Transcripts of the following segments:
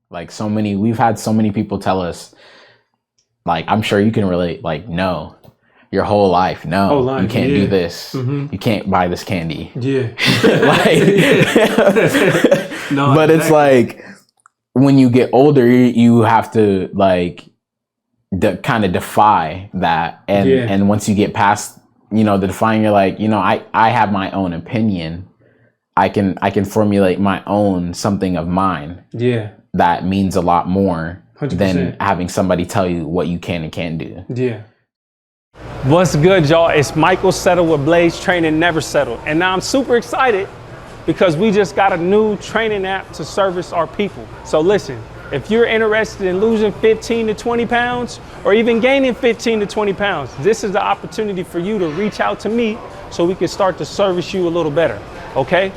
Like we've had so many people tell us, like, I'm sure you can relate, like, no, your whole life, no, you can't do this. You can't buy this candy. Yeah. Like, no, but it's like, when you get older, you have to like kind of defy that. And once you get past, the defying, you're like, I have my own opinion. I can formulate my own something of mine. Yeah. That means a lot more 100%. than having somebody tell you what you can and can't do. Yeah. What's good, y'all? It's Mikal Settle with Blaise Training, Never Settle. And now I'm super excited because we just got a new training app to service our people. So listen, if you're interested in losing 15 to 20 pounds or even gaining 15 to 20 pounds, this is the opportunity for you to reach out to me so we can start to service you a little better, okay?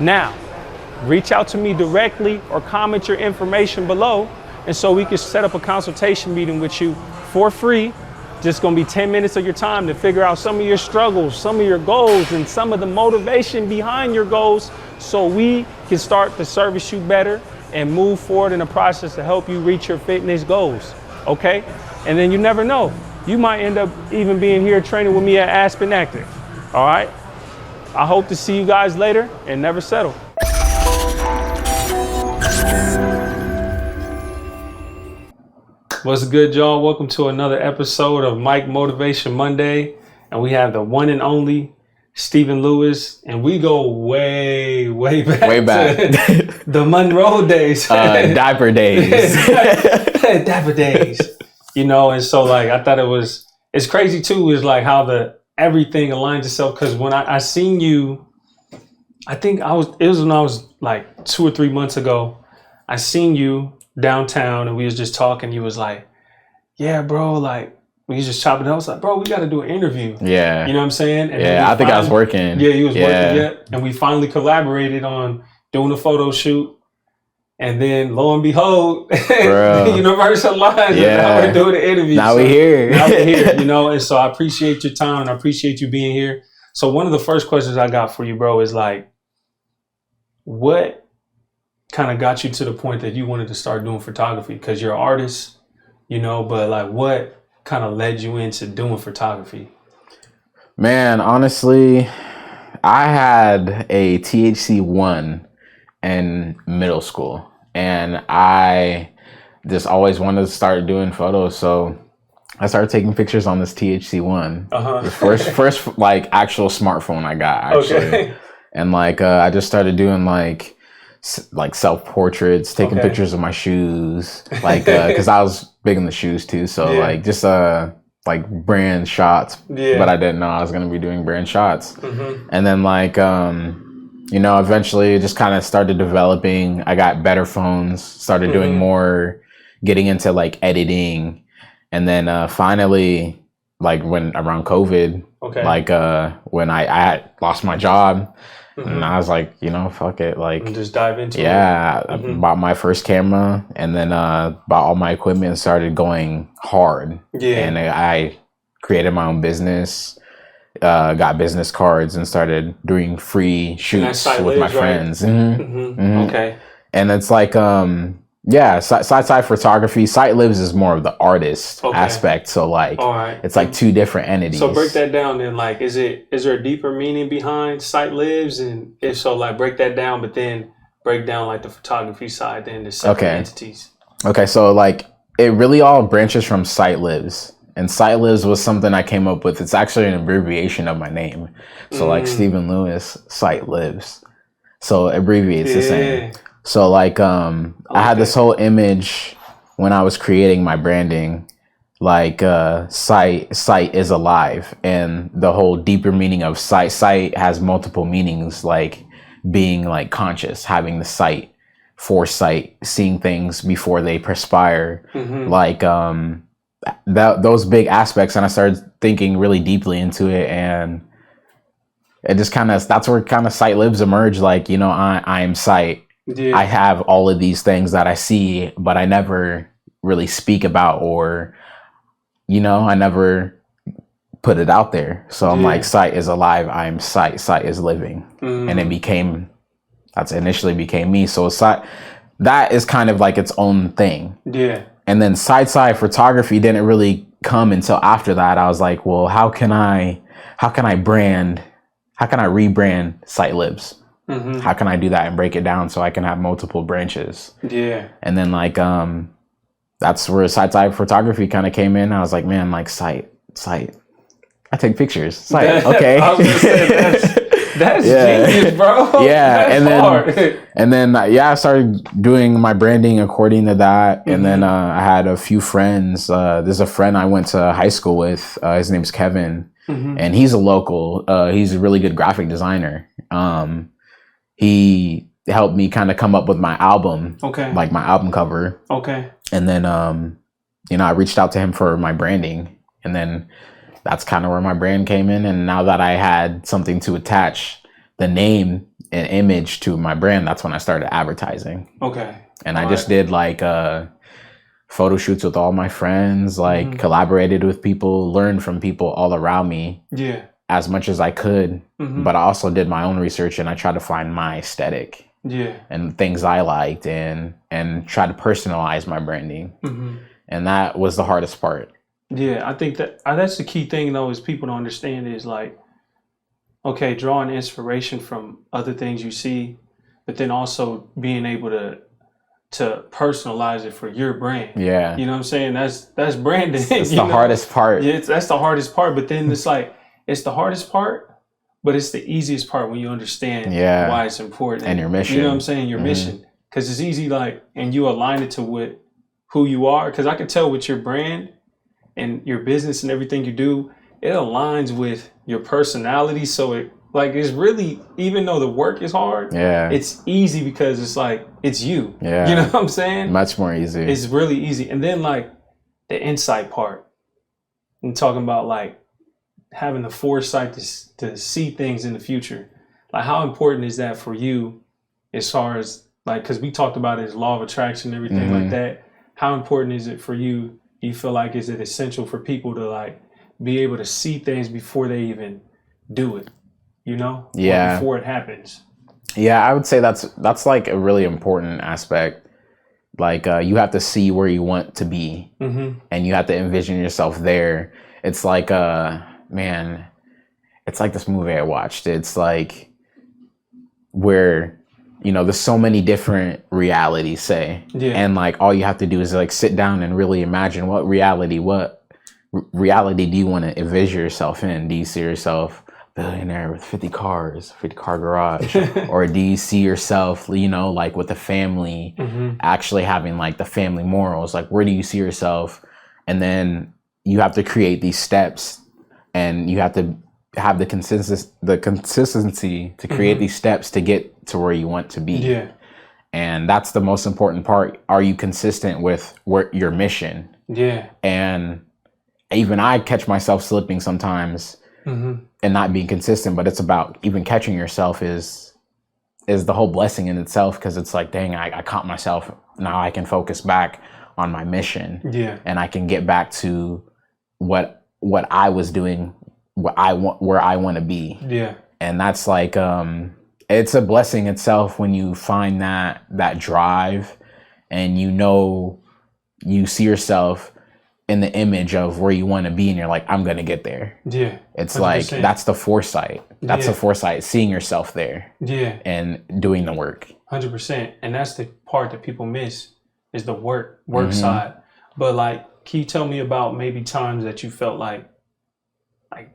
Now, reach out to me directly or comment your information below, and so we can set up a consultation meeting with you for free. Just gonna be 10 minutes of your time to figure out some of your struggles, some of your goals, and some of the motivation behind your goals, so we can start to service you better and move forward in the process to help you reach your fitness goals, okay? And then you never know, you might end up even being here training with me at Aspen Active, all right? I hope to see you guys later, and never settle. What's good, y'all? Welcome to another episode of Mike Motivation Monday. And we have the one and only Stephen Lewis. And we go way back. Way back. To the Monroe days. Diaper days. Diaper days. And so like, I thought it's crazy too, is like how everything aligns itself. Cause when I seen you, I think it was when I was like 2 or 3 months ago, I seen you downtown and we was just talking. You was like, yeah, bro, like we was just chopping it up. I was like, bro, we got to do an interview. Yeah. You know what I'm saying? And I think I was working. Yeah, you was working. Yeah. And we finally collaborated on doing a photo shoot. And then lo and behold, the universe aligns. Yeah. Now we're doing the interview. Now we're here. And so I appreciate your time and I appreciate you being here. So one of the first questions I got for you, bro, is like, what kind of got you to the point that you wanted to start doing photography? Because you're an artist, but like what kind of led you into doing photography? Man, honestly, I had a THC-1 in middle school and I just always wanted to start doing photos. So I started taking pictures on this THC-1. The first like actual smartphone I got, actually. Okay. And like I just started doing like self-portraits, taking pictures of my shoes, like because I was big in the shoes too, so like just like brand shots, but I didn't know I was gonna be doing brand shots. And then like eventually it just kind of started developing. I got better phones, started doing more, getting into like editing, and then finally like when around COVID, like when I had lost my job. And I was like, fuck it. Like, and just dive into it. I bought my first camera and then bought all my equipment and started going hard. Yeah. And I created my own business, got business cards and started doing free shoots with my friends. Okay. And it's like, side photography. Sight Lives is more of the artist aspect. So like, it's like two different entities. So break that down then. Like, is there a deeper meaning behind Sight Lives? And if so, like break that down, but then break down like the photography side, then the separate entities. Okay. So like, it really all branches from Sight Lives. And Sight Lives was something I came up with. It's actually an abbreviation of my name. So like Stephen Lewis, Sight Lives. So it abbreviates the same. So like, I had this whole image when I was creating my branding, like, sight is alive, and the whole deeper meaning of sight has multiple meanings, like being like conscious, having the sight, foresight, seeing things before they perspire, like, those big aspects. And I started thinking really deeply into it, and it just that's where kind of Sight Lives emerged. Like, I am sight. Yeah. I have all of these things that I see, but I never really speak about, or, I never put it out there. So I'm like, sight is alive. I am sight. Sight is living. And that's initially became me. So sight, that is kind of like its own thing. Yeah. And then side photography didn't really come until after that. I was like, well, how can I rebrand Sight Lives? Mm-hmm. How can I do that and break it down so I can have multiple branches? Yeah. And then like that's where side photography kind of came in. I was like, man, like sight. I take pictures. Sight. Okay. I was gonna say, that's genius, bro. Yeah. That's and then I started doing my branding according to that. Mm-hmm. And then I had a few friends. There's a friend I went to high school with. His name's Kevin. Mm-hmm. And he's a local. He's a really good graphic designer. He helped me kind of come up with my album. Okay. Like my album cover. Okay. And then, I reached out to him for my branding, and then that's kind of where my brand came in. And now that I had something to attach the name and image to my brand, that's when I started advertising. Okay. And I just did like photo shoots with all my friends, like collaborated with people, learned from people all around me. Yeah. As much as I could, but I also did my own research and I tried to find my aesthetic. Yeah. And things I liked and try to personalize my branding. Mm-hmm. And that was the hardest part. Yeah, I think that's the key thing though, is people to understand is like, okay, drawing inspiration from other things you see, but then also being able to personalize it for your brand. Yeah. You know what I'm saying? That's branding. It's the hardest part. Yeah, that's the hardest part. But then it's like, it's the hardest part, but it's the easiest part when you understand why it's important. And your mission. You know what I'm saying? Your mission. Because it's easy, like, and you align it to who you are. Because I could tell with your brand and your business and everything you do, it aligns with your personality. So it's really, even though the work is hard, it's easy because it's like, it's you. Yeah. You know what I'm saying? Much more easy. It's really easy. And then like the insight part, and talking about like having the foresight to see things in the future. Like how important is that for you as far as like, because we talked about it as law of attraction and everything like that. How important is it for you? Do you feel like, is it essential for people to like be able to see things before they even do it, you know? Yeah. Or before it happens. Yeah, I would say that's like a really important aspect. Like you have to see where you want to be and you have to envision yourself there. It's like, man, it's like this movie I watched. It's like where, there's so many different realities, say. Yeah. And like all you have to do is like sit down and really imagine what reality do you want to envision yourself in? Do you see yourself billionaire with 50 car garage? Or do you see yourself, like with a family, actually having like the family morals? Like where do you see yourself? And then you have to create these steps and you have to have the consistency to create these steps to get to where you want to be. Yeah. And that's the most important part. Are you consistent with your mission? Yeah. And even I catch myself slipping sometimes and not being consistent, but it's about even catching yourself is the whole blessing in itself. Cause it's like, dang, I caught myself. Now I can focus back on my mission. Yeah. And I can get back to what I was doing, where I want to be. Yeah. And that's like, it's a blessing itself when you find that drive and you see yourself in the image of where you want to be and you're like, I'm going to get there. Yeah. It's 100%. Like, that's the foresight. That's the foresight, seeing yourself there. Yeah. And doing the work. 100%. And that's the part that people miss is the work side. But like, can you tell me about maybe times that you felt like,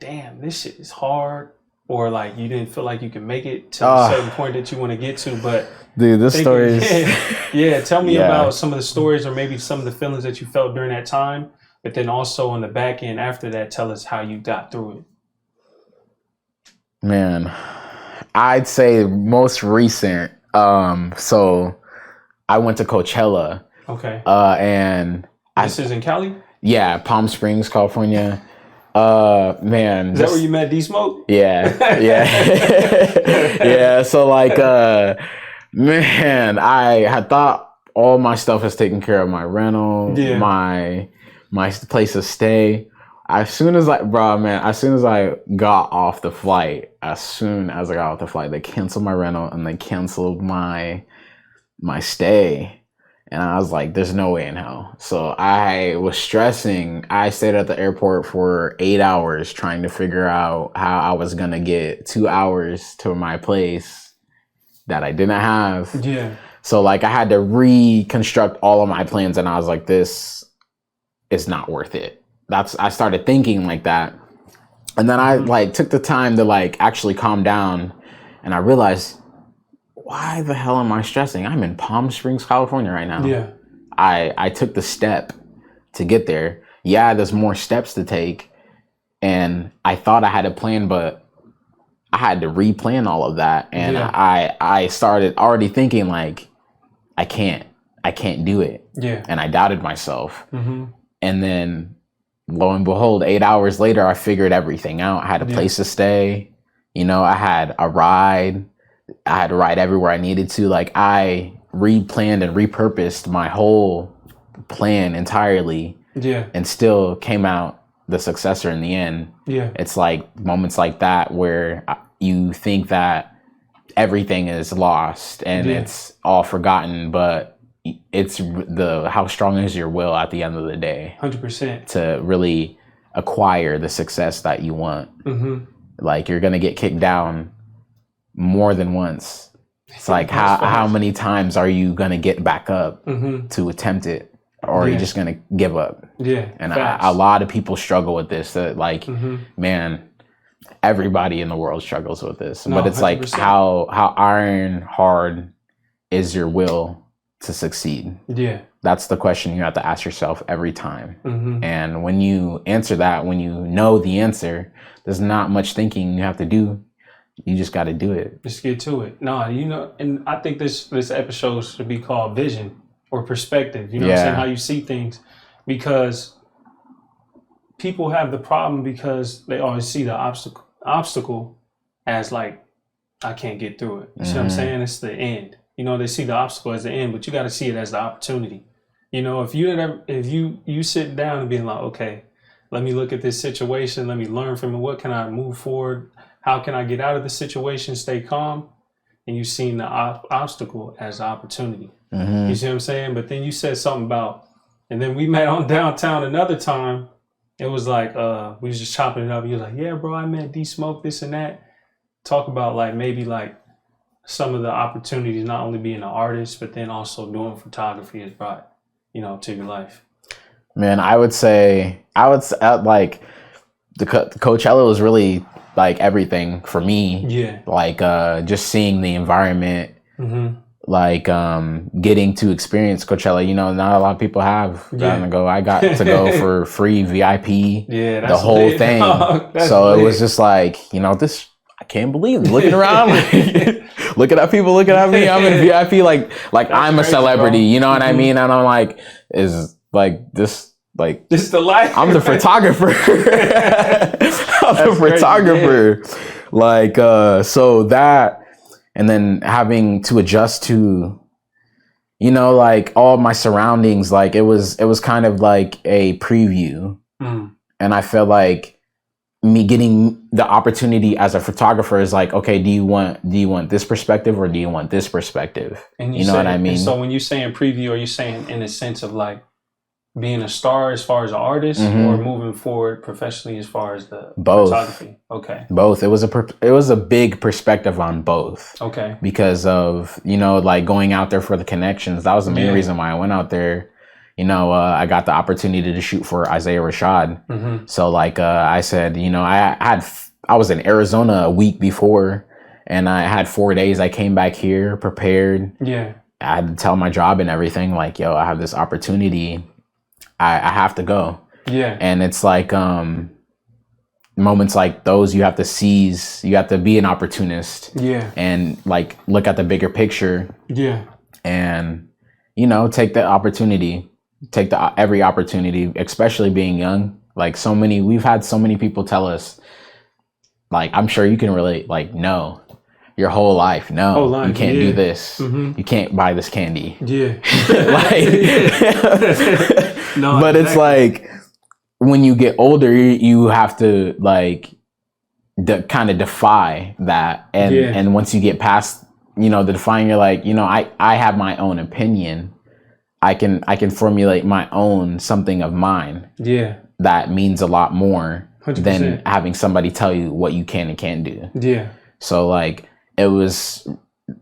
damn, this shit is hard, or like you didn't feel like you could make it to a certain point that you want to get to, but dude, this story is tell me about some of the stories or maybe some of the feelings that you felt during that time, but then also on the back end after that, tell us how you got through it. Man, I'd say most recent, so I went to Coachella. Okay. And this is in Cali? Yeah, Palm Springs, California. Man, is that where you met D Smoke? Yeah. Yeah. So like, man, I had thought all my stuff was taken care of, my rental, my place to stay. As soon as I got off the flight, they canceled my rental and they canceled my my stay. And I was like, there's no way in hell. So I was stressing. I stayed at the airport for 8 hours trying to figure out how I was going to get 2 hours to my place that I didn't have. Yeah. So like I had to reconstruct all of my plans, and I was like, this is not worth it. I started thinking like that. And then I like took the time to like actually calm down, and I realized, why the hell am I stressing? I'm in Palm Springs, California right now. Yeah. I took the step to get there. Yeah, there's more steps to take. And I thought I had a plan, but I had to replan all of that. And I started already thinking like, I can't do it. Yeah. And I doubted myself. And then lo and behold, 8 hours later, I figured everything out. I had a place to stay. You know, I had a ride. I had to ride everywhere I needed to. Like I replanned and repurposed my whole plan entirely. Yeah. And still came out the successor in the end. Yeah. It's like moments like that where you think that everything is lost and it's all forgotten, but it's how strong is your will at the end of the day. 100%. To really acquire the success that you want. Like you're going to get kicked down more than once. It's like how many times are you gonna get back up to attempt it, or are you just gonna give up? Yeah. And a lot of people struggle with this. That like, man, everybody in the world struggles with this. But it's 100%. Like how iron hard is your will to succeed? Yeah. That's the question you have to ask yourself every time. And when you answer that, when you know the answer, there's not much thinking you have to do. You just got to do it. Just get to it. No, you know, and I think this episode should be called Vision or Perspective. You know what I'm saying? How you see things. Because people have the problem because they always see the obstacle as like, I can't get through it. You see what I'm saying? It's the end. You know, they see the obstacle as the end, but you got to see it as the opportunity. You know, if you sit down and being like, okay, let me look at this situation. Let me learn from it. What can I move forward? How can I get out of the situation, stay calm? And you've seen the obstacle as an opportunity. You see what I'm saying? But then you said something about, and then we met on downtown another time. It was like, we was just chopping it up. You're like, yeah, bro, I met D-Smoke, this and that. Talk about like maybe like some of the opportunities, not only being an artist, but then also doing photography has brought, you know, to your life. Man, I would say like the Coachella was really like everything for me. Yeah. Like just seeing the environment, like getting to experience Coachella. You know, not a lot of people have gotten to go. I got to go for free VIP. Yeah, that's the whole thing. So it was just like, you know, this, I can't believe it. Looking around, like, looking at people looking at me. I'm in VIP, like I'm a celebrity. Bro. You know what I mean? And I'm like, is like this, like this is the life. I'm the photographer. I'm the photographer. Crazy, like so that, and then having to adjust to, you know, like all my surroundings. Like it was kind of like a preview, and I feel like me getting the opportunity as a photographer is like, okay, do you want this perspective or do you want this perspective? And you know what I mean? So when you're saying preview, are you saying in a sense of like being a star as far as an artist, or moving forward professionally as far as the photography? Okay. Both. It was a big perspective on both. Okay. Because of, you know, like going out there for the connections. That was the main reason why I went out there. You know, I got the opportunity to shoot for Isaiah Rashad. So like I said, you know, I was in Arizona a week before, and I had 4 days. I came back here prepared. Yeah. I had to tell my job and everything, like, yo, I have this opportunity. I have to go. Yeah. And it's like moments like those you have to seize. You have to be an opportunist. Yeah. And like look at the bigger picture. Yeah. And, you know, take the opportunity. Take every opportunity, especially being young. Like we've had so many people tell us, like, I'm sure you can relate, like, no. Your whole life, no, you can't do this. You can't buy this candy. Yeah. No, but exactly. It's like when you get older, you have to like kind of defy that, and once you get past you know, to define you're like, you know, I have my own opinion. I can formulate my own something of mine. Yeah. That means a lot more 100%. than having somebody tell you what you can and can't do. Yeah. So like it was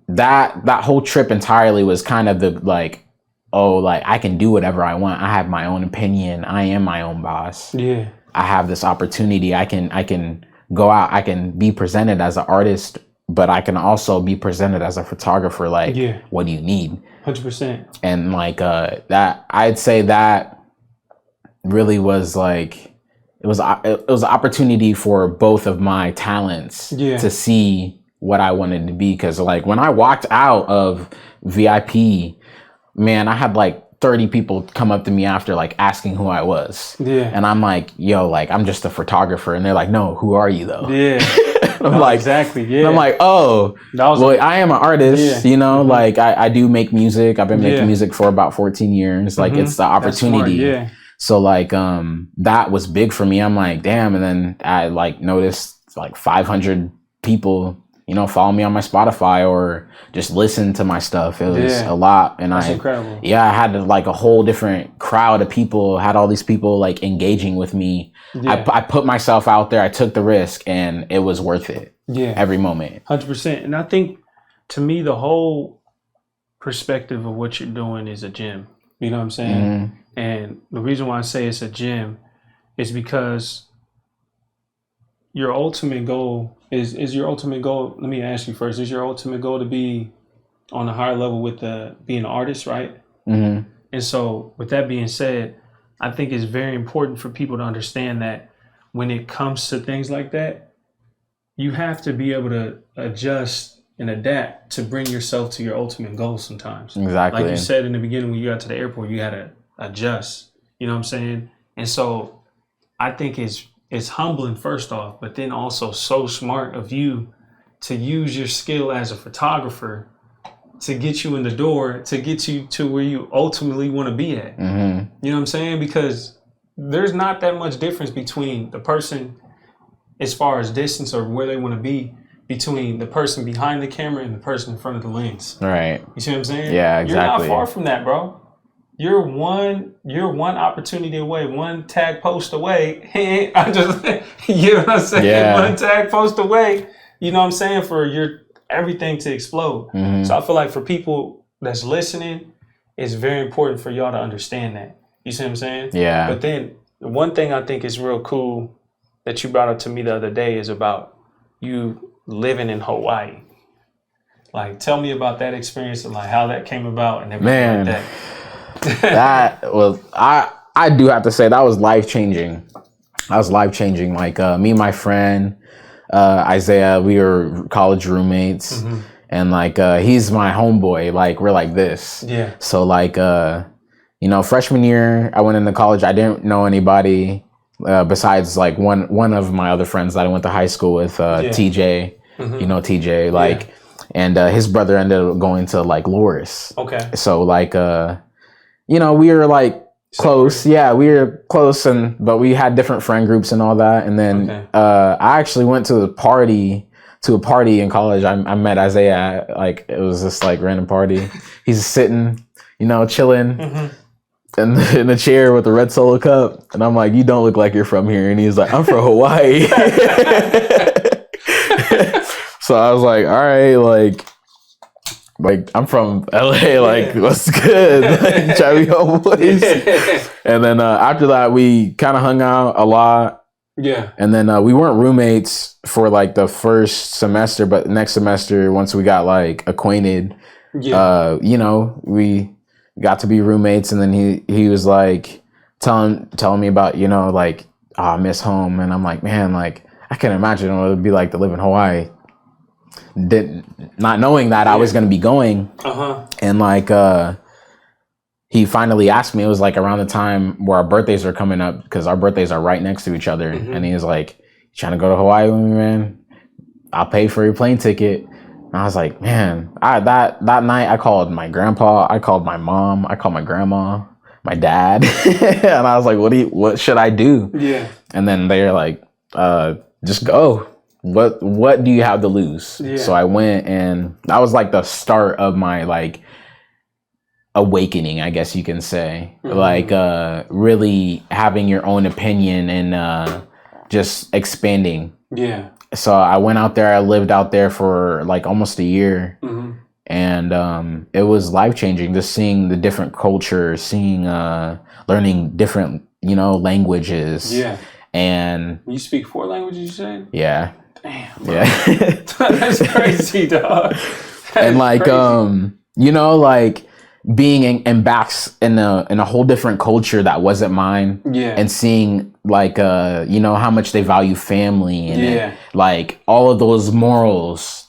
that whole trip entirely was kind of the like, oh, like I can do whatever I want. I have my own opinion. I am my own boss. Yeah. I have this opportunity. I can go out. I can be presented as an artist, but I can also be presented as a photographer. Like, what do you need? 100%. And like that, I'd say that really was like it was an opportunity for both of my talents to see what I wanted to be. Because like when I walked out of VIP, man, I had like 30 people come up to me after like asking who I was. Yeah. And I'm like, yo, like I'm just a photographer. And they're like, no, who are you though? Yeah. I'm like, exactly. Yeah. And I'm like, oh, well, I am an artist, you know, like I do make music. I've been making music for about 14 years. Like it's the opportunity. That's smart, so like that was big for me. I'm like, damn. And then I like noticed like 500 people, you know, follow me on my Spotify or just listen to my stuff. It was a lot. And that's incredible. I had like a whole different crowd of people, had all these people like engaging with me. Yeah. I put myself out there. I took the risk and it was worth it. Yeah. Every moment. 100%. And I think to me, the whole perspective of what you're doing is a gym. You know what I'm saying? Mm-hmm. And the reason why I say it's a gym is because your ultimate goal is your ultimate goal. Let me ask you first, is your ultimate goal to be on a higher level with being an artist, right? Mm-hmm. And so with that being said, I think it's very important for people to understand that when it comes to things like that, you have to be able to adjust and adapt to bring yourself to your ultimate goal sometimes. Exactly. Like you said in the beginning, when you got to the airport, you had to adjust, you know what I'm saying? And so I think it's humbling first off, but then also so smart of you to use your skill as a photographer to get you in the door, to get you to where you ultimately want to be at. Mm-hmm. You know what I'm saying? Because there's not that much difference between the person as far as distance or where they want to be between the person behind the camera and the person in front of the lens. Right. You see what I'm saying? Yeah, exactly. You're not far from that, bro. You're one opportunity away, one tag post away. I just, you know what I'm saying? Yeah. One tag post away, you know what I'm saying, for your everything to explode. Mm-hmm. So I feel like for people that's listening, it's very important for y'all to understand that. You see what I'm saying? Yeah. But then the one thing I think is real cool that you brought up to me the other day is about you living in Hawaii. Like, tell me about that experience and like how that came about and everything like that. That was, I do have to say that was life-changing. That was life-changing. Like me and my friend Isaiah, we were college roommates. Mm-hmm. And like he's my homeboy. Like we're like this. Yeah. So like you know, freshman year I went into college. I didn't know anybody besides like one of my other friends that I went to high school with, TJ. Mm-hmm. You know TJ, like, and his brother ended up going to like Loris. Okay. So like you know, we were like close. Yeah, we were close, but we had different friend groups and all that. And then I actually went to a party in college. I met Isaiah at, like, it was this like random party. He's sitting, you know, chilling in the chair with the red Solo cup. And I'm like, you don't look like you're from here. And he's like, I'm from Hawaii. So I was like, all right, like I'm from LA, like what's good? Like, try to be homeboys. And then after that, we kind of hung out a lot. Yeah. And then we weren't roommates for like the first semester, but next semester, once we got like acquainted, you know, we got to be roommates. And then he was like telling me about, you know, like, oh, I miss home. And I'm like, man, like I can imagine what it would be like to live in Hawaii. Not knowing that I was going to be going. And like he finally asked me, it was like around the time where our birthdays are coming up, because our birthdays are right next to each other. And he was like, you trying to go to Hawaii with me, man? I'll pay for your plane ticket. And I was like, man, that night I called my grandpa, I called my mom, I called my grandma, my dad. And I was like, what should I do? Yeah. And then they're like, just go. what do you have to lose? Yeah. So I went, and that was like the start of my like awakening, I guess you can say. Like really having your own opinion and just expanding. Yeah. So I went out there, I lived out there for like almost a year. And it was life-changing, just seeing the different cultures, seeing learning different, you know, languages. Yeah. And you speak 4 languages, you said? Yeah. Damn, bro. Yeah. That's crazy, dog. And like crazy. You know, like being in back in a whole different culture that wasn't mine. Yeah. And seeing like you know, how much they value family and yeah. like all of those morals.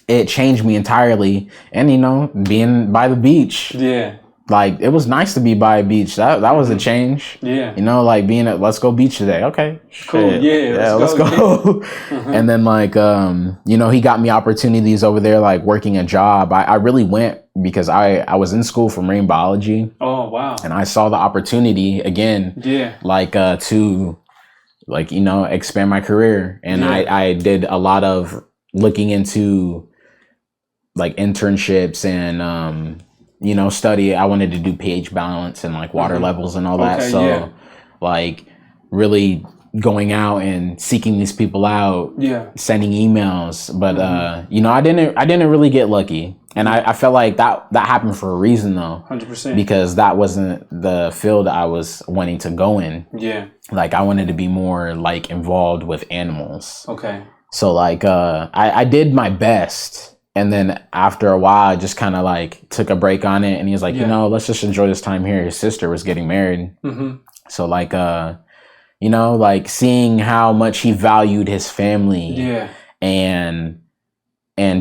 It changed me entirely. And you know, being by the beach. Yeah. Like it was nice to be by a beach. That was a change. Yeah. You know, like being at let's go beach today. Okay. Cool. Shit. Yeah. Let's go. And then like you know, he got me opportunities over there, like working a job. I really went because I was in school for marine biology. Oh wow. And I saw the opportunity again. Yeah. Like to like, you know, expand my career. And I did a lot of looking into like internships and you know, study. I wanted to do pH balance and like water levels and all that. So like really going out and seeking these people out, sending emails. But you know, I didn't really get lucky. And I felt like that happened for a reason though. 100%. Because that wasn't the field I was wanting to go in. Yeah. Like I wanted to be more like involved with animals. Okay. So like I did my best. And then after a while, I just kind of like took a break on it. And he was like, you know, let's just enjoy this time here. His sister was getting married. So like, you know, like seeing how much he valued his family. Yeah. And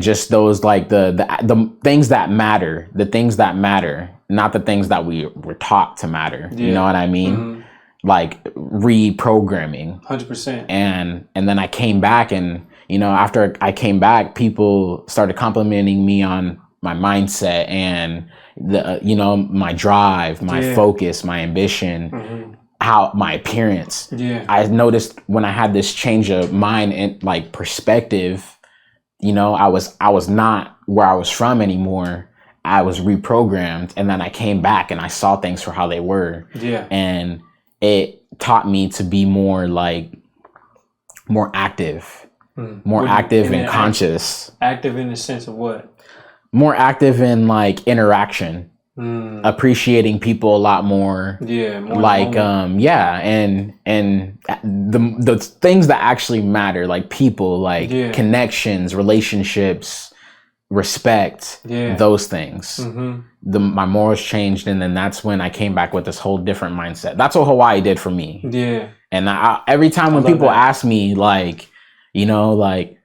just those like the things that matter, not the things that we were taught to matter. You know what I mean? Like reprogramming. 100%. And then I came back and, you know, after I came back, people started complimenting me on my mindset and the, you know, my drive, my focus, my ambition, how my appearance. Yeah. I noticed when I had this change of mind and like perspective, you know, I was not where I was from anymore. I was reprogrammed, and then I came back and I saw things for how they were. Yeah. And it taught me to be more active. More active and conscious. Active in the sense of what? More active in like interaction, appreciating people a lot more. Yeah. More like and the things that actually matter, like people, like connections, relationships, respect. Yeah. Those things. My morals changed, and then that's when I came back with this whole different mindset. That's what Hawaii did for me. Yeah. And every time when people ask me like, you know, like,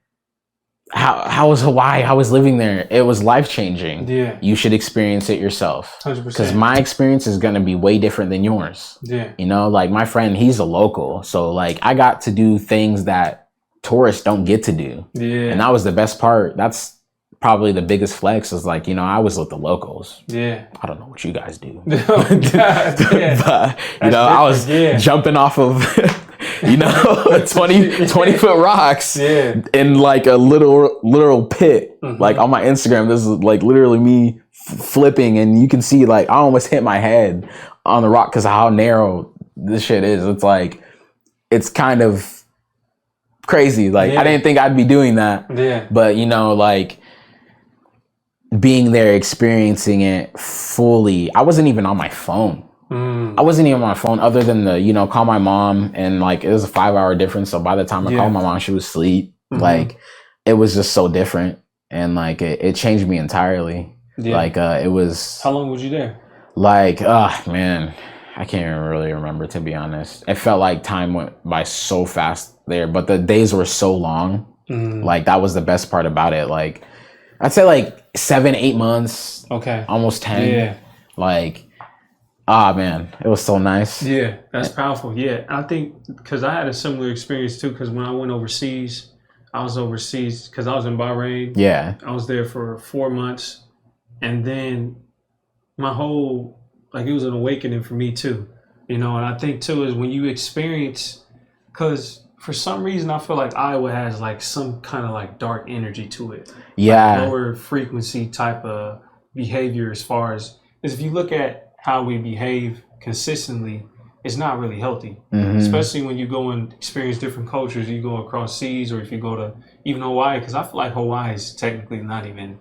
how was Hawaii? How was living there? It was life-changing. Yeah. You should experience it yourself. 100%. Because my experience is going to be way different than yours. Yeah. You know, like my friend, he's a local. So like I got to do things that tourists don't get to do. Yeah. And that was the best part. That's probably the biggest flex is like, you know, I was with the locals. Yeah. I don't know what you guys do. Oh, God, but, you know, I was jumping off of... you know, 20 foot rocks in like a literal pit. Like on my Instagram, this is like literally me flipping, and you can see like I almost hit my head on the rock because of how narrow this shit is. It's like, it's kind of crazy. Like I didn't think I'd be doing that. Yeah. But you know, like being there, experiencing it fully. I wasn't even on my phone. I wasn't even on my phone other than the, you know, call my mom, and like it was a 5-hour difference. So by the time I called my mom, she was asleep. Like it was just so different, and like it changed me entirely. Yeah. Like it was. How long was you there? Like, man, I can't even really remember, to be honest. It felt like time went by so fast there, but the days were so long. Like that was the best part about it. Like I'd say like 7-8 months. Okay. Almost 10. Yeah. Like. Ah, man, it was so nice. Yeah, that's powerful. Yeah, I think because I had a similar experience too. Because when I went overseas, I was overseas because I was in Bahrain. Yeah, I was there for 4 months, and then my whole it was an awakening for me too. You know, and I think too is when you experience, because for some reason, I feel like Iowa has like some kind of like dark energy to it. Yeah. Like lower frequency type of behavior as far as, because if you look at how we behave consistently, it's not really healthy. Especially when you go and experience different cultures, you go across seas, or if you go to even Hawaii, because I feel like Hawaii is technically not even.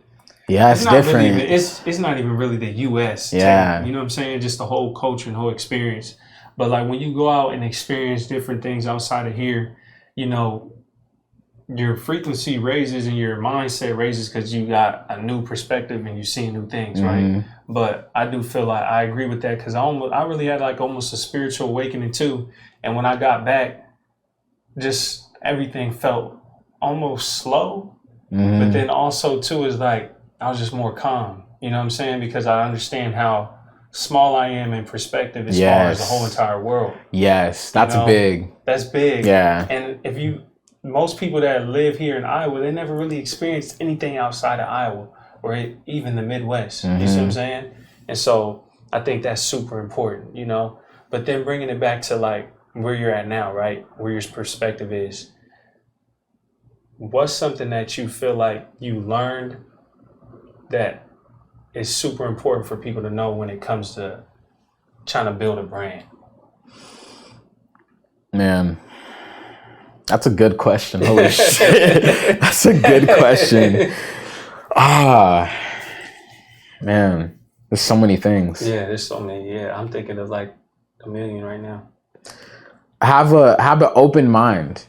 Yeah, it's different. Really even, it's not even really the U.S. Yeah. You know what I'm saying? Just the whole culture and whole experience. But like when you go out and experience different things outside of here, you know, your frequency raises and your mindset raises because you got a new perspective and you see new things, right? But I do feel like I agree with that because I really had like almost a spiritual awakening too. And when I got back, just everything felt almost slow. But then also too is like I was just more calm. You know what I'm saying? Because I understand how small I am in perspective as far as the whole entire world. Yes, that's big. That's big. Yeah. And most people that live here in Iowa, they never really experienced anything outside of Iowa or even the Midwest. You see what I'm saying? And so I think that's super important, you know. But then bringing it back to like where you're at now, right? Where your perspective is. What's something that you feel like you learned that is super important for people to know when it comes to trying to build a brand? Man, that's a good question. Holy shit. That's a good question. Man, there's so many things. Yeah, there's so many. Yeah, I'm thinking of like a million right now. Have an open mind.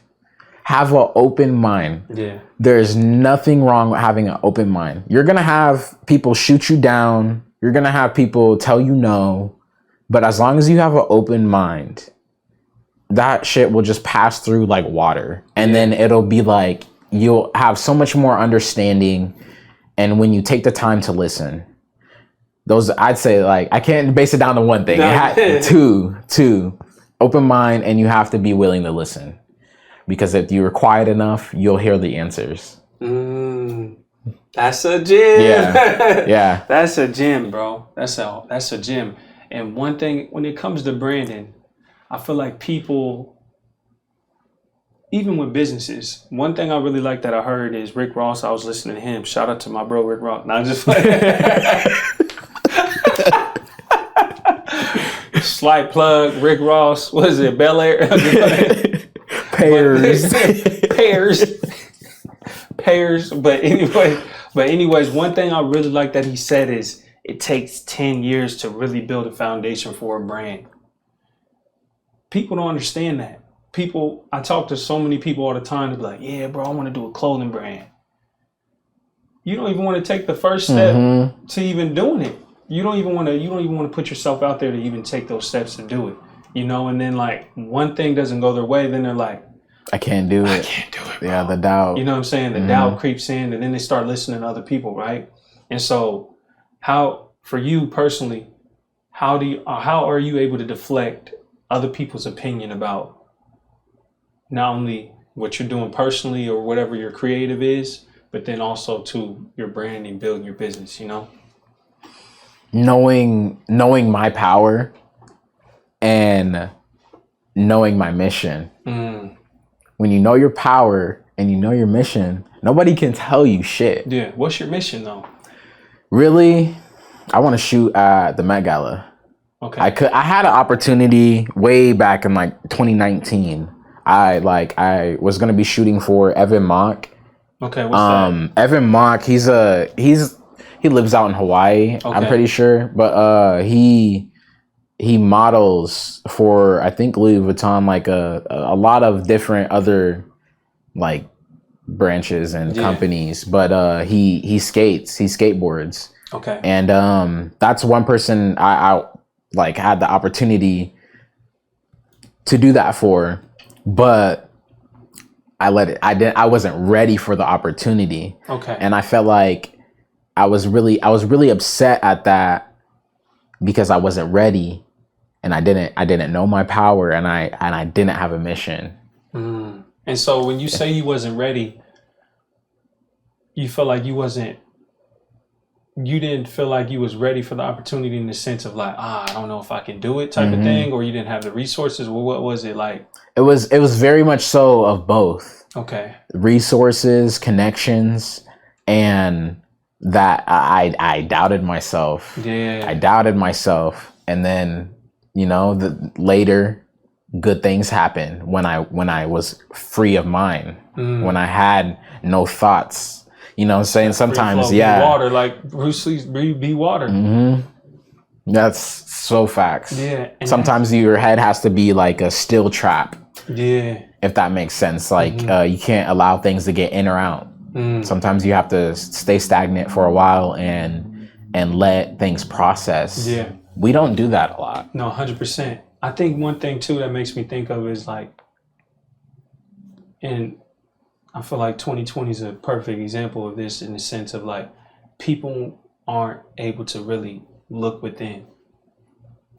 Have an open mind. Yeah. There's nothing wrong with having an open mind. You're going to have people shoot you down. You're going to have people tell you no. But as long as you have an open mind, that shit will just pass through like water. And then it'll be like, you'll have so much more understanding. And when you take the time to listen, I'd say like, I can't base it down to one thing. Two, open mind, and you have to be willing to listen. Because if you're quiet enough, you'll hear the answers. That's a gem. Yeah. That's a gem, bro. That's a gem. And one thing, when it comes to branding, I feel like people, even with businesses, one thing I really like that I heard is Rick Ross. I was listening to him. Shout out to my bro, Rick Ross. Not just slight plug, Rick Ross. What is it? Bel Air? Pairs. But anyways, one thing I really like that he said is it takes 10 years to really build a foundation for a brand. People don't understand that. I talk to so many people all the time to be like, yeah, bro, I want to do a clothing brand. You don't even want to take the first step to even doing it. You don't even want to put yourself out there to even take those steps to do it. You know, and then like one thing doesn't go their way, then they're like, I can't do it, bro. Yeah, the doubt. You know what I'm saying? The doubt creeps in, and then they start listening to other people, right? And so for you personally, how are you able to deflect other people's opinion about not only what you're doing personally or whatever your creative is, but then also to your brand and building your business, you know? Knowing my power and knowing my mission. When you know your power and you know your mission, nobody can tell you shit. Yeah. What's your mission though? Really, I want to shoot at the Met Gala. Okay. I had an opportunity way back in like 2019. I was gonna be shooting for Evan Mock. Okay. What's that? Evan Mock, he lives out in Hawaii. Okay. I'm pretty sure, but he models for, I think, Louis Vuitton, like a lot of different other like branches and companies, but he skateboards. Okay. And that's one person I like had the opportunity to do that for, but I wasn't ready for the opportunity. Okay. And I felt like I was really upset at that because I wasn't ready. And I didn't know my power, and I didn't have a mission. And so when you say you wasn't ready, you felt like you wasn't you didn't feel like you was ready for the opportunity in the sense of like, I don't know if I can do it type of thing, or you didn't have the resources? Well, what was it like? It was very much so of both. Okay. Resources, connections, and that I doubted myself. Yeah. I doubted myself, and then later good things happened when I was free of mind, when I had no thoughts. You know what I'm saying? Sometimes, free flow, be water, like Bruce Lee's be water. That's so facts. Yeah. Sometimes your head has to be like a steel trap. Yeah. If that makes sense. Like you can't allow things to get in or out. Sometimes you have to stay stagnant for a while and let things process. Yeah. We don't do that a lot. No, 100%. I think one thing too that makes me think of is like, and I feel like 2020 is a perfect example of this in the sense of like, people aren't able to really look within.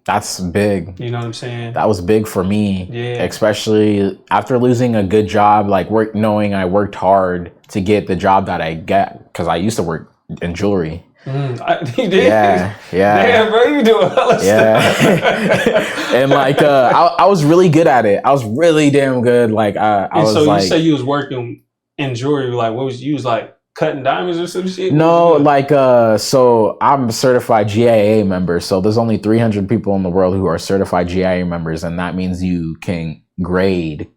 That's big. You know what I'm saying? That was big for me. Yeah. Especially after losing a good job, like knowing I worked hard to get the job that I get, because I used to work in jewelry. You did? Yeah. Damn, bro, you doing hella stuff. And like I was really good at it. I was really damn good. Like I was so like, you say you was working in jewelry, like what was you was like cutting diamonds or some shit? No, like so I'm a certified GIA member. So there's only 300 people in the world who are certified GIA members, and that means you can grade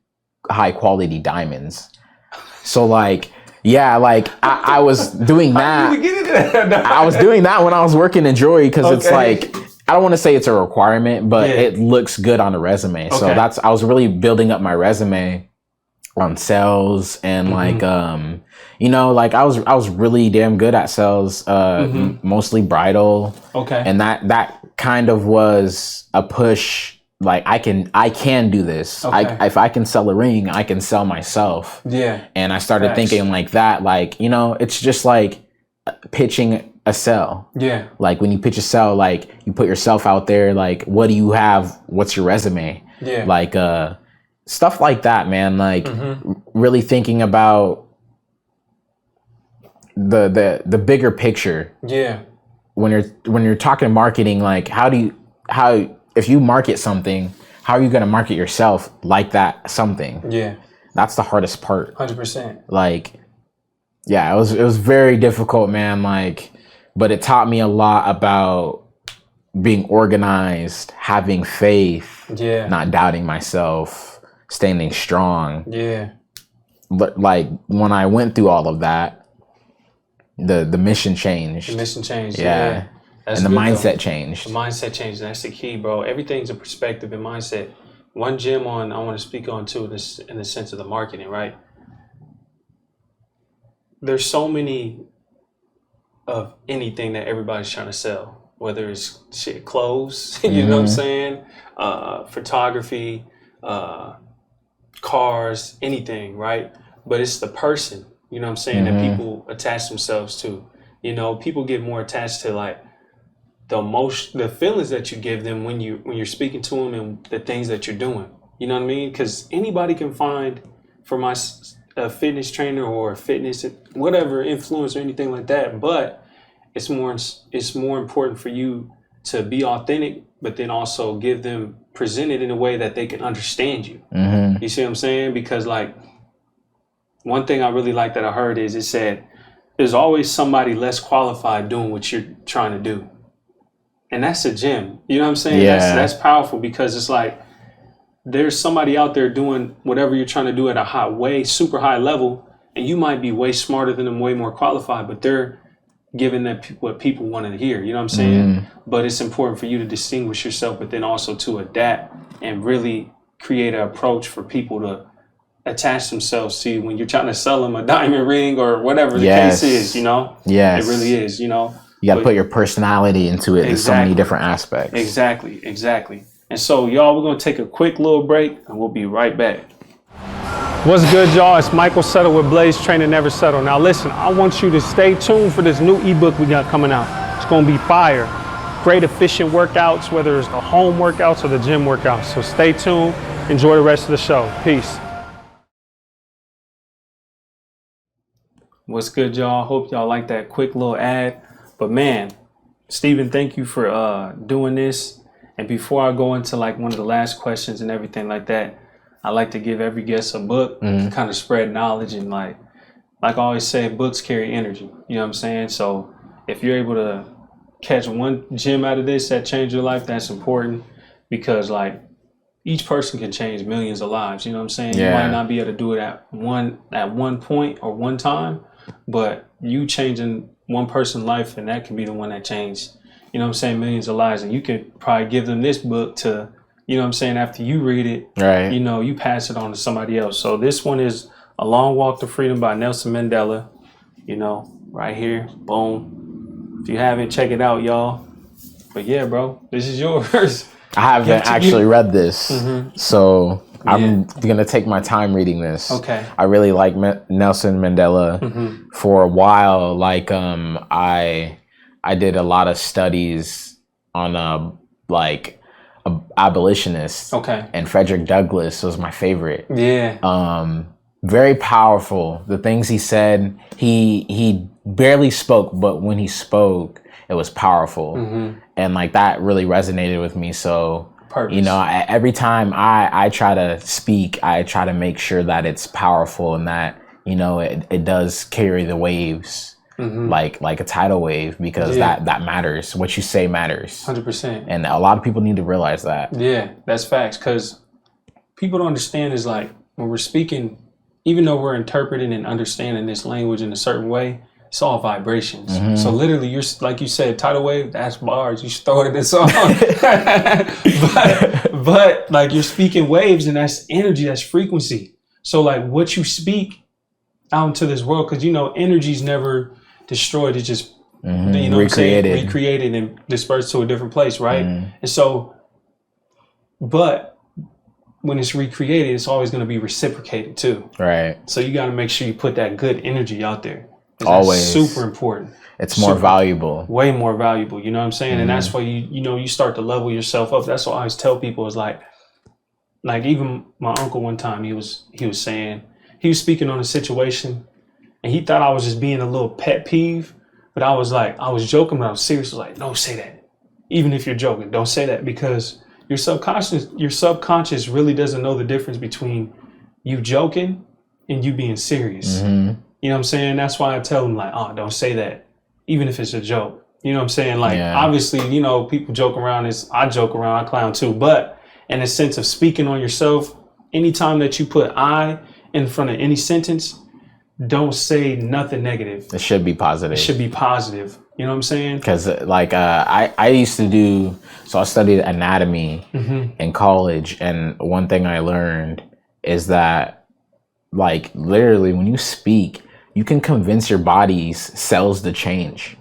high quality diamonds. So like, yeah, like I was doing that. I was doing that when I was working in jewelry, because it's like, I don't want to say it's a requirement, but it looks good on a resume. So I was really building up my resume on sales and like like I was really damn good at sales, mostly bridal. And that kind of was a push. Like I can do this. If I can sell a ring, I can sell myself. Yeah. And I started thinking like that, like, it's just like pitching a sell. Yeah. Like when you pitch a sell, like you put yourself out there, like what do you have? What's your resume? Yeah. Like stuff like that, man. Like really thinking about the bigger picture. Yeah. When you're talking marketing, like if you market something, how are you going to market yourself like that something? Yeah. That's the hardest part. 100%. Like, yeah, it was very difficult, man. Like, but it taught me a lot about being organized, having faith, not doubting myself, standing strong. Yeah. But like when I went through all of that, the mission changed. The mission changed. Yeah. That's and the mindset changed. The mindset changed. That's the key, bro. Everything's a perspective and mindset. One gem I want to speak on too, this in the sense of the marketing, right? There's so many of anything that everybody's trying to sell, whether it's shit, clothes, you know what I'm saying? Photography, cars, anything, right? But it's the person, you know what I'm saying, that people attach themselves to. People get more attached to like the feelings that you give them when you're speaking to them and the things that you're doing. You know what I mean? Because anybody can find, for a fitness trainer or a fitness whatever influence or anything like that. But it's more important for you to be authentic, but then also present it in a way that they can understand you. You see what I'm saying? Because like one thing I really like that I heard is it said there's always somebody less qualified doing what you're trying to do. And that's a gem. You know what I'm saying? Yeah. That's powerful, because it's like there's somebody out there doing whatever you're trying to do at a super high level, and you might be way smarter than them, way more qualified, but they're giving that what people want to hear. You know what I'm saying? But it's important for you to distinguish yourself, but then also to adapt and really create an approach for people to attach themselves to when you're trying to sell them a diamond ring or whatever the case is, Yes. It really is, You got to put your personality into it. There's so many different aspects. Exactly. And so, y'all, we're going to take a quick little break, and we'll be right back. What's good, y'all? It's Mikal Settle with Blaise Training Never Settle. Now, listen, I want you to stay tuned for this new ebook we got coming out. It's going to be fire. Great, efficient workouts, whether it's the home workouts or the gym workouts. So stay tuned. Enjoy the rest of the show. Peace. What's good, y'all? Hope y'all like that quick little ad. But man, Stephen, thank you for doing this. And before I go into like one of the last questions and everything like that, I like to give every guest a book to kind of spread knowledge. And like I always say, books carry energy. You know what I'm saying? So if you're able to catch one gem out of this that changed your life, that's important, because like each person can change millions of lives. You know what I'm saying? Yeah. You might not be able to do it at one point or one time, but you changing one person's life, and that can be the one that changed, you know what I'm saying, millions of lives. And you could probably give them this book to, you know what I'm saying, after you read it, right, you know, you pass it on to somebody else. So this one is A Long Walk to Freedom by Nelson Mandela, you know, right here. Boom. If you haven't, check it out, y'all. But yeah, bro, this is yours. I haven't actually read this, so I'm going to take my time reading this. Okay. I really like Nelson Mandela. For a while, like I did a lot of studies on abolitionists. Okay. And Frederick Douglass was my favorite. Yeah. Very powerful. The things he said, he barely spoke, but when he spoke, it was powerful. And like that really resonated with me. So, you know, every time I try to speak, I try to make sure that it's powerful and that, you know, it does carry the waves, like a tidal wave, because that matters. What you say matters. 100%. And a lot of people need to realize that. Yeah, that's facts. Because people don't understand is like when we're speaking, even though we're interpreting and understanding this language in a certain way, it's all vibrations. So literally, you're like you said, tidal wave, that's bars. You should throw it in this song. but like you're speaking waves, and that's energy, that's frequency. So like what you speak out into this world, because you know energy's never destroyed. It's just you know recreated and dispersed to a different place, right? And so, but when it's recreated, it's always going to be reciprocated too. Right. So you got to make sure you put that good energy out there. Always. That's super important. It's more valuable. Way more valuable. You know what I'm saying? And that's why you start to level yourself up. That's what I always tell people is like even my uncle one time, he was saying, he was speaking on a situation and he thought I was just being a little pet peeve, but I was joking, but I was serious. I was like, don't say that. Even if you're joking, don't say that, because your subconscious really doesn't know the difference between you joking and you being serious. You know what I'm saying? That's why I tell them like, oh, don't say that, even if it's a joke. You know what I'm saying? Like, obviously, you know, people joke around. I joke around, I clown too. But in the sense of speaking on yourself, anytime that you put I in front of any sentence, don't say nothing negative. It should be positive. It should be positive. You know what I'm saying? Because like I used to do, so I studied anatomy in college. And one thing I learned is that like literally when you speak, you can convince your body's cells to change.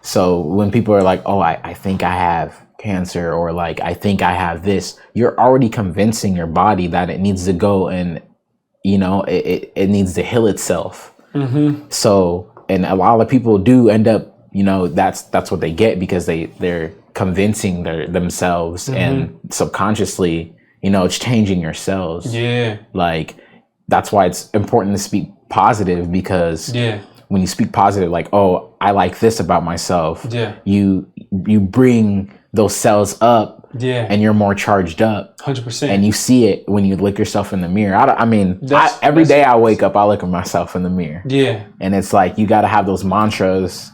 So when people are like, oh, I think I have cancer, or like, I think I have this, you're already convincing your body that it needs to go and, you know, it needs to heal itself. So, and a lot of people do end up, you know, that's what they get, because they're convincing themselves and subconsciously, you know, it's changing your cells. Yeah. Like, that's why it's important to speak positive, because when you speak positive, like, oh, I like this about myself, you bring those cells up, and you're more charged up. 100%. And you see it when you look yourself in the mirror. Every day I wake up, I look at myself in the mirror. Yeah. And it's like, you got to have those mantras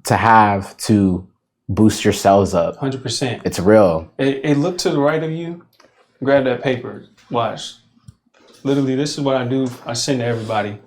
to boost your cells up. 100%. It's real. Hey, look to the right of you. Grab that paper. Watch. Literally, this is what I do. I send to everybody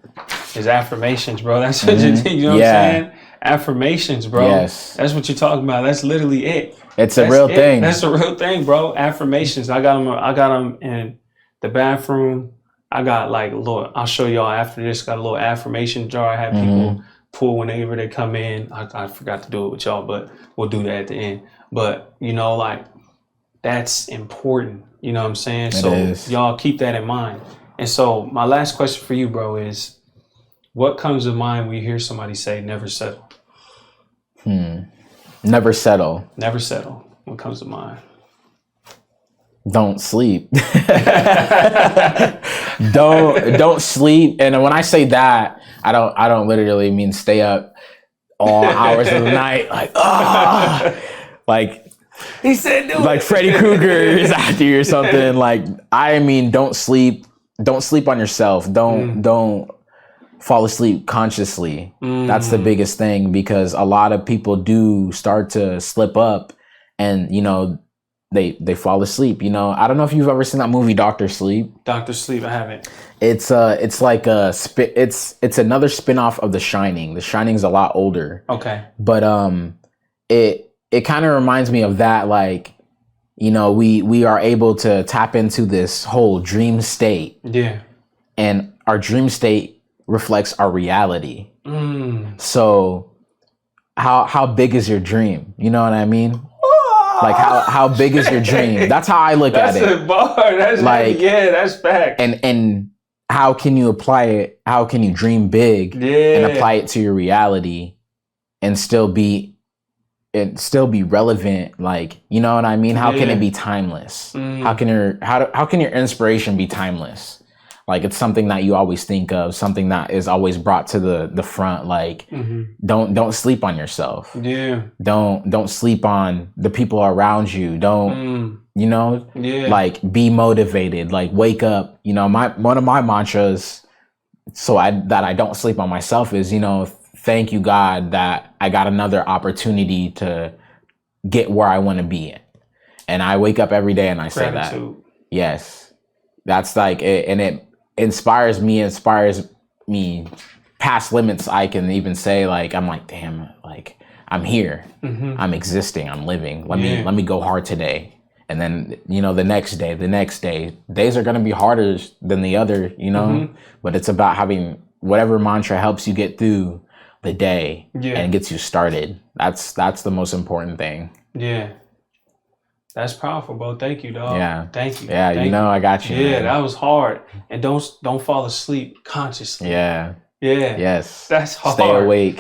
is affirmations, bro. That's what you know what I'm saying? Affirmations, bro. Yes. That's what you're talking about. That's literally it. That's a real thing. That's a real thing, bro. Affirmations. I got them in the bathroom. I got like a little, I'll show y'all after this, got a little affirmation jar. I have people pull whenever they come in. I forgot to do it with y'all, but we'll do that at the end. But, you know, like, that's important. You know what I'm saying? So y'all keep that in mind. And so my last question for you, bro, is what comes to mind when you hear somebody say never settle? Never settle. Never settle. What comes to mind? Don't sleep. Don't sleep. And when I say that, I don't literally mean stay up all hours of the night, like, like He said, "Do like it." Freddy Krueger is after you or something. Like, I mean, don't sleep on yourself. Don't fall asleep consciously. That's the biggest thing, because a lot of people do start to slip up, and they fall asleep. I don't know if you've ever seen that movie Doctor Sleep. Dr. Sleep, I haven't. It's like it's another spin-off of The Shining. The Shining's a lot older. Okay. But it kind of reminds me of that, like, we are able to tap into this whole dream state. Yeah. And our dream state reflects our reality. So how big is your dream? You know what I mean? Like, how big is your dream? That's how I look at it. That's a bar. That's like, yeah, that's fact. And how can you apply it? How can you dream big and apply it to your reality and still be relevant? Like, you know what I mean? How can it be timeless? How can your inspiration be timeless? Like, it's something that you always think of, something that is always brought to the front. Like, don't sleep on yourself. Yeah. Don't sleep on the people around you. Don't, like, be motivated. Like, wake up. One of my mantras, that I don't sleep on myself, is, thank you, God, that I got another opportunity to get where I want to be in. And I wake up every day and I say that. Yes. That's like it, and it inspires me past limits. I can even say, like, I'm like, damn, like, I'm here. I'm existing. I'm living. Let me go hard today. And then, the next day, days are going to be harder than the other, but it's about having whatever mantra helps you get through the day and gets you started. That's the most important thing. Yeah. That's powerful, bro. Thank you, dog. Yeah. Thank you. Yeah, I got you. Yeah, man. that was hard. And don't fall asleep consciously. Yeah. Yeah. Yes. That's hard.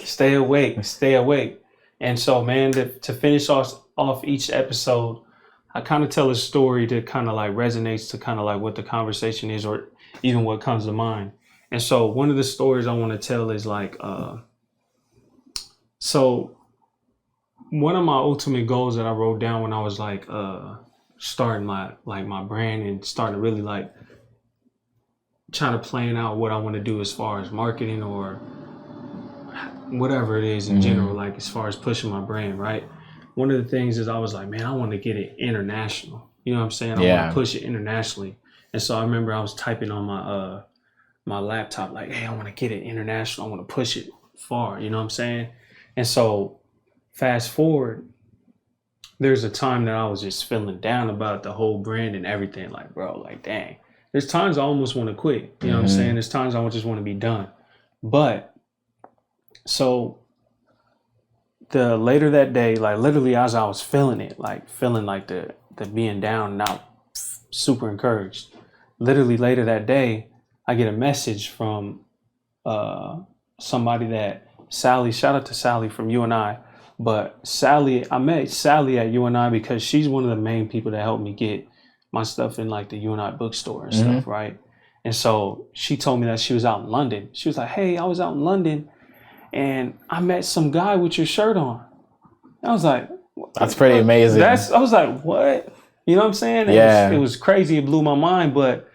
Stay awake. And so, man, to finish off each episode, I kind of tell a story that kind of like resonates to kind of like what the conversation is, or even what comes to mind. And so one of the stories I want to tell is like, so one of my ultimate goals that I wrote down when I was like starting my brand and starting to really like trying to plan out what I want to do as far as marketing or whatever it is in general, like as far as pushing my brand, right? One of the things is I was like, man, I want to get it international. You know what I'm saying? I want to push it internationally. And so I remember I was typing on my laptop, like, hey, I want to get it international. I want to push it far. You know what I'm saying? And so fast forward, there's a time that I was just feeling down about the whole brand and everything. Like, bro, like, dang. There's times I almost want to quit. You know what I'm saying? There's times I just want to be done. But so the later that day, like literally as I was feeling it, like feeling like the being down and not super encouraged. Literally later that day, I get a message from somebody that Sally, shout out to Sally from UNI. But Sally, I met Sally at UNI because she's one of the main people that helped me get my stuff in like the UNI bookstore and stuff, right? And so she told me that she was out in London. She was like, hey, I was out in London and I met some guy with your shirt on. I was like, that's pretty amazing. I was like, what? You know what I'm saying? It was crazy. It blew my mind. But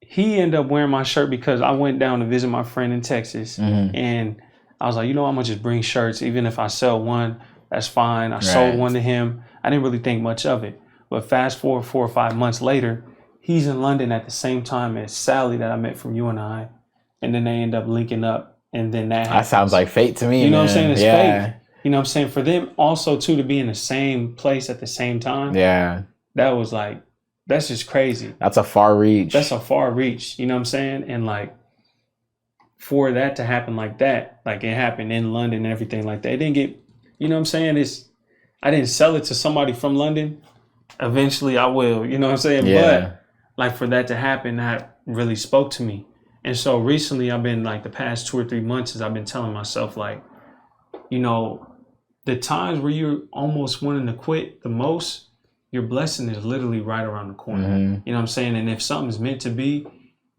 he ended up wearing my shirt because I went down to visit my friend in Texas. And I was like, I'm going to just bring shirts. Even if I sell one, that's fine. I sold one to him. I didn't really think much of it. But fast forward 4 or 5 months later, he's in London at the same time as Sally that I met from UNI. And then they end up linking up. And then that sounds like fate to me. You know what I'm saying? It's fate. You know what I'm saying? For them also, too, to be in the same place at the same time. Yeah. That was like, that's just crazy. That's a far reach. That's a far reach. You know what I'm saying? And like, for that to happen like that, like it happened in London and everything like that, it didn't get, you know what I'm saying? I didn't sell it to somebody from London. Eventually I will, you know what I'm saying? Yeah. But like for that to happen, that really spoke to me. And so recently I've been like the past 2 or 3 months, I've been telling myself like, the times where you're almost wanting to quit the most, your blessing is literally right around the corner. You know what I'm saying? And if something's meant to be,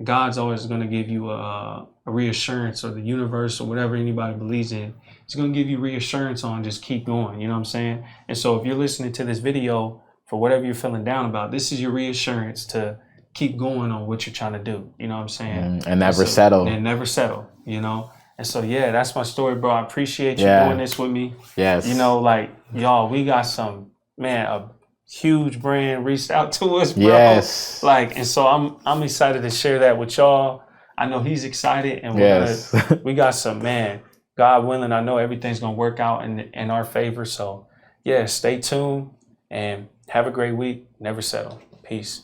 God's always going to give you a reassurance, or the universe or whatever anybody believes in. it's going to give you reassurance on just keep going. You know what I'm saying? And so if you're listening to this video for whatever you're feeling down about, this is your reassurance to keep going on what you're trying to do. You know what I'm saying? And never settle. And never settle, you know? And so, yeah, that's my story, bro. I appreciate you doing this with me. Yes. You know, like, y'all, we got some, man, a huge brand reached out to us, bro. Yes. Like, and so I'm excited to share that with y'all. I know he's excited, and we got some, man, God willing, I know everything's going to work out in our favor. So, yeah, stay tuned and have a great week. Never settle. Peace.